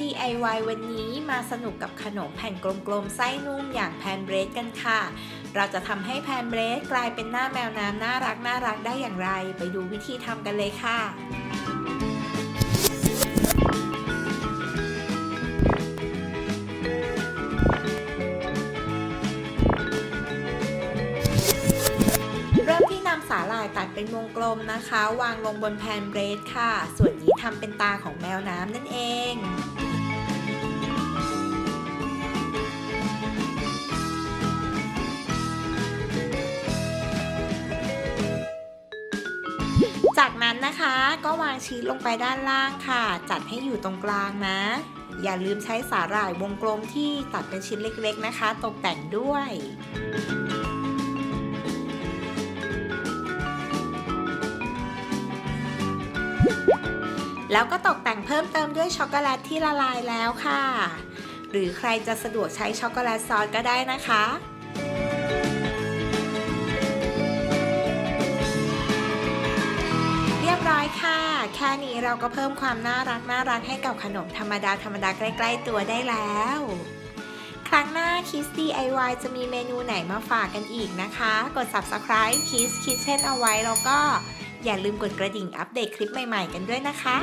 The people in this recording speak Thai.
DIY วันนี้มาสนุกกับขนมแผ่นกลมๆไส้นุ่มอย่างแพนเบรดกันค่ะเราจะทำให้แพนเบรดกลายเป็นหน้าแมวน้ำน่ารักได้อย่างไรไปดูวิธีทำกันเลยค่ะเริ่มที่นำสาหร่ายตัดเป็นวงกลมนะคะวางลงบนแพนเบรดค่ะส่วนนี้ทำเป็นตาของแมวน้ำนั่นเองจากนั้นนะคะก็วางชีสลงไปด้านล่างค่ะจัดให้อยู่ตรงกลางนะอย่าลืมใช้สาหร่ายวงกลมที่ตัดเป็นชิ้นเล็กๆนะคะตกแต่งด้วยแล้วก็ตกแต่งเพิ่มเติมด้วยช็อกโกแลตที่ละลายแล้วค่ะหรือใครจะสะดวกใช้ช็อกโกแลตซอสก็ได้นะคะเรียบร้อยค่ะแค่นี้เราก็เพิ่มความน่ารักให้กับขนมธรรมดาใกล้ๆตัวได้แล้วครั้งหน้า Kids DIY จะมีเมนูไหนมาฝากกันอีกนะคะกด Subscribe Kids Kitchen เอาไว้แล้วก็อย่าลืมกดกระดิ่งอัปเดตคลิปใหม่ๆกันด้วยนะคะ